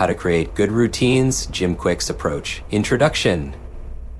How to Create Good Routines, Jim Kwik's Approach. Introduction.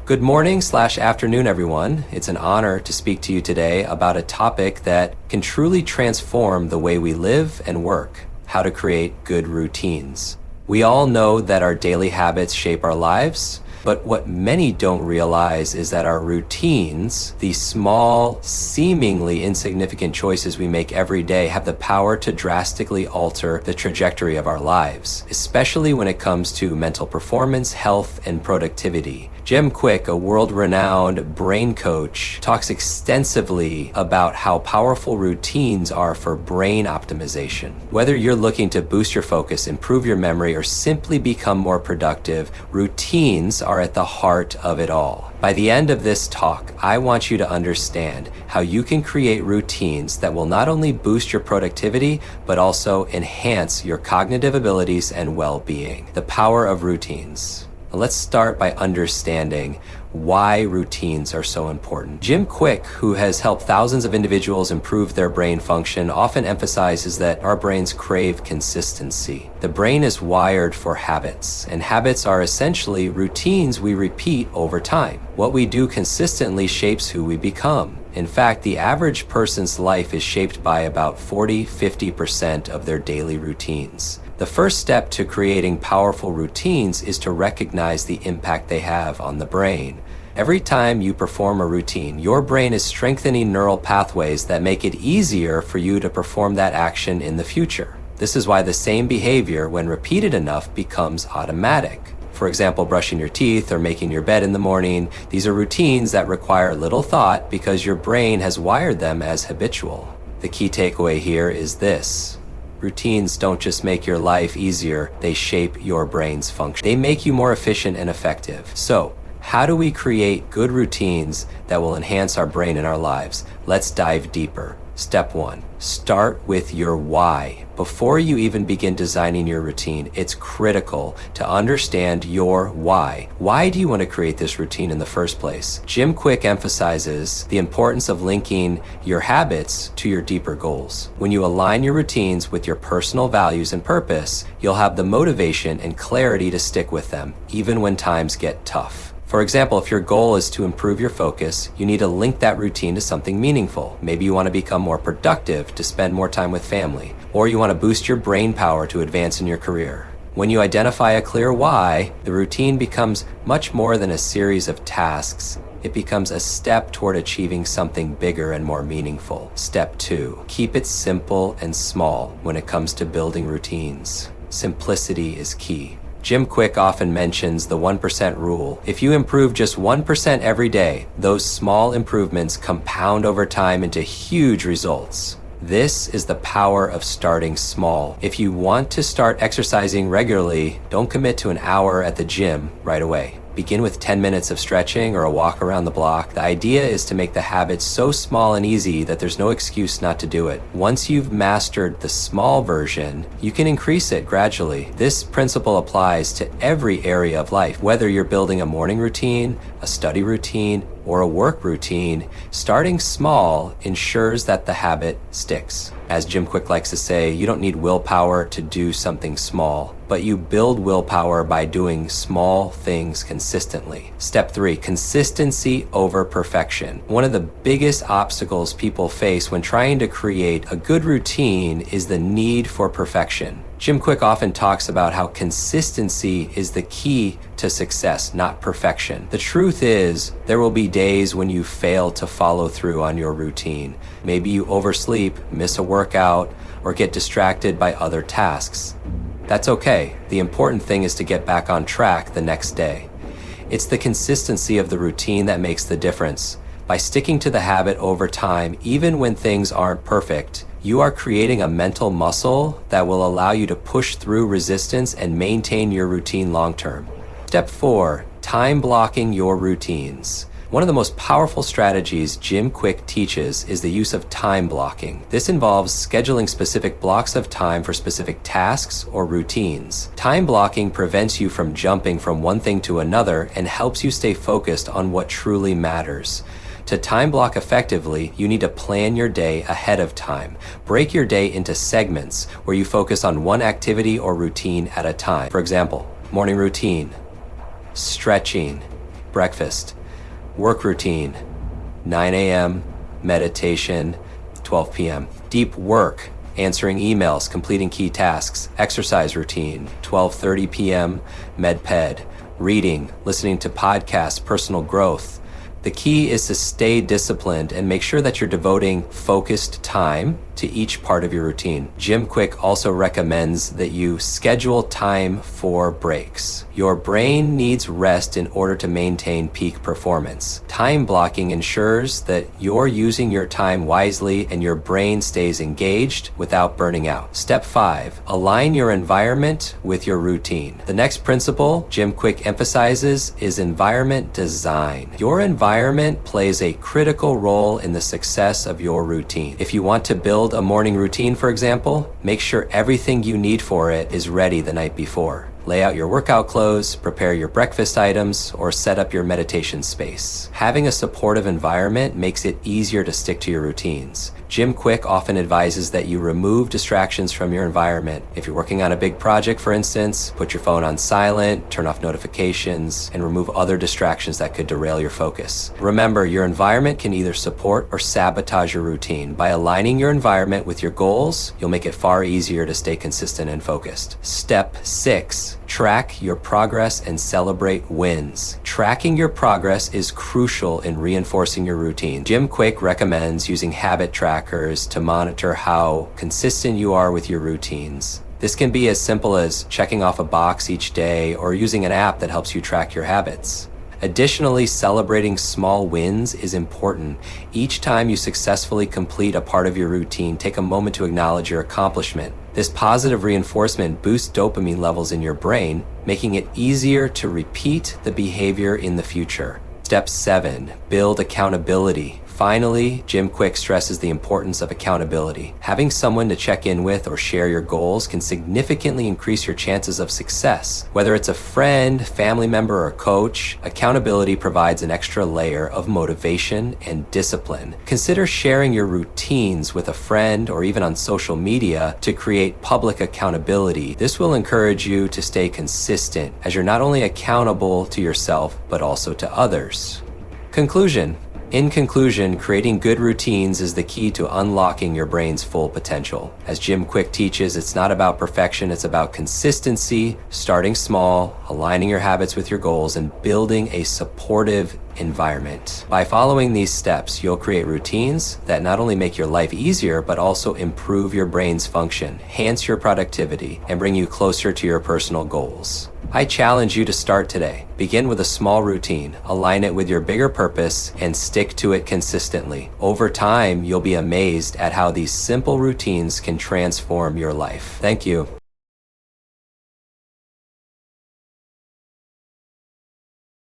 Good morning/afternoon, everyone. It's an honor to speak to you today about a topic that can truly transform the way we live and work. How to create good routines. We all know that our daily habits shape our lives, but what many don't realize is that our routines, these small, seemingly insignificant choices we make every day, have the power to drastically alter the trajectory of our lives, especially when it comes to mental performance, health, and productivity. Jim Kwik, a world-renowned brain coach, talks extensively about how powerful routines are for brain optimization. Whether you're looking to boost your focus, improve your memory, or simply become more productive, routines are at the heart of it all. By the end of this talk, I want you to understand how you can create routines that will not only boost your productivity, but also enhance your cognitive abilities and well-being. The power of routines. Let's start by understanding why routines are so important. Jim Kwik, who has helped thousands of individuals improve their brain function, often emphasizes that our brains crave consistency. The brain is wired for habits, and habits are essentially routines we repeat over time. What we do consistently shapes who we become. In fact, the average person's life is shaped by about 40–50% of their daily routines. The first step to creating powerful routines is to recognize the impact they have on the brain. Every time you perform a routine, your brain is strengthening neural pathways that make it easier for you to perform that action in the future. This is why the same behavior, when repeated enough, becomes automatic. For example, brushing your teeth or making your bed in the morning. These are routines that require little thought because your brain has wired them as habitual. The key takeaway here is this. Routines don't just make your life easier, they shape your brain's function. They make you more efficient and effective. So, how do we create good routines that will enhance our brain and our lives? Let's dive deeper. Step 1, start with your why. Before you even begin designing your routine, it's critical to understand your why. Why do you want to create this routine in the first place? Jim Kwik emphasizes the importance of linking your habits to your deeper goals. When you align your routines with your personal values and purpose, you'll have the motivation and clarity to stick with them, even when times get tough. For example, if your goal is to improve your focus, you need to link that routine to something meaningful. Maybe you want to become more productive to spend more time with family, or you want to boost your brain power to advance in your career. When you identify a clear why, the routine becomes much more than a series of tasks. It becomes a step toward achieving something bigger and more meaningful. Step 2, keep it simple and small when it comes to building routines. Simplicity is key. Jim Kwik often mentions the 1% rule. If you improve just 1% every day, those small improvements compound over time into huge results. This is the power of starting small. If you want to start exercising regularly, don't commit to an hour at the gym right away. Begin with 10 minutes of stretching or a walk around the block. The idea is to make the habit so small and easy that there's no excuse not to do it. Once you've mastered the small version, you can increase it gradually. This principle applies to every area of life. Whether you're building a morning routine, a study routine, or a work routine, starting small ensures that the habit sticks. As Jim Kwik likes to say, you don't need willpower to do something small, but you build willpower by doing small things consistently. Step 3, consistency over perfection. One of the biggest obstacles people face when trying to create a good routine is the need for perfection. Jim Kwik often talks about how consistency is the key to success, not perfection. The truth is, there will be days when you fail to follow through on your routine. Maybe you oversleep, miss a workout, or get distracted by other tasks. That's okay. The important thing is to get back on track the next day. It's the consistency of the routine that makes the difference. By sticking to the habit over time, even when things aren't perfect, you are creating a mental muscle that will allow you to push through resistance and maintain your routine long term. Step 4, time blocking your routines. One of the most powerful strategies Jim Kwik teaches is the use of time blocking. This involves scheduling specific blocks of time for specific tasks or routines. Time blocking prevents you from jumping from one thing to another and helps you stay focused on what truly matters. To time block effectively, you need to plan your day ahead of time. Break your day into segments where you focus on one activity or routine at a time. For example, morning routine, stretching, breakfast, work routine, 9 a.m., meditation, 12 p.m., deep work, answering emails, completing key tasks, exercise routine, 12:30 p.m., med-ped, reading, listening to podcasts, personal growth. The key is to stay disciplined and make sure that you're devoting focused time to each part of your routine. Jim Kwik also recommends that you schedule time for breaks. Your brain needs rest in order to maintain peak performance. Time blocking ensures that you're using your time wisely and your brain stays engaged without burning out. Step 5, align your environment with your routine. The next principle Jim Kwik emphasizes is environment design. Your environment plays a critical role in the success of your routine. If you want to build a morning routine, for example, make sure everything you need for it is ready the night before. Lay out your workout clothes, prepare your breakfast items, or set up your meditation space. Having a supportive environment makes it easier to stick to your routines. Jim Kwik often advises that you remove distractions from your environment. If you're working on a big project, for instance, put your phone on silent, turn off notifications, and remove other distractions that could derail your focus. Remember, your environment can either support or sabotage your routine. By aligning your environment with your goals, you'll make it far easier to stay consistent and focused. Step 6. Track your progress and celebrate wins. Tracking your progress is crucial in reinforcing your routine. Jim Kwik recommends using habit trackers to monitor how consistent you are with your routines. This can be as simple as checking off a box each day or using an app that helps you track your habits. Additionally, celebrating small wins is important. Each time you successfully complete a part of your routine, take a moment to acknowledge your accomplishment. This positive reinforcement boosts dopamine levels in your brain, making it easier to repeat the behavior in the future. Step 7, build accountability. Finally, Jim Kwik stresses the importance of accountability. Having someone to check in with or share your goals can significantly increase your chances of success. Whether it's a friend, family member, or coach, accountability provides an extra layer of motivation and discipline. Consider sharing your routines with a friend or even on social media to create public accountability. This will encourage you to stay consistent, as you're not only accountable to yourself, but also to others. Conclusion. In conclusion, creating good routines is the key to unlocking your brain's full potential. As Jim Kwik teaches, it's not about perfection, it's about consistency, starting small, aligning your habits with your goals, and building a supportive environment. By following these steps, you'll create routines that not only make your life easier, but also improve your brain's function, enhance your productivity, and bring you closer to your personal goals. I challenge you to start today. Begin with a small routine, align it with your bigger purpose, and stick to it consistently. Over time, you'll be amazed at how these simple routines can transform your life. Thank you.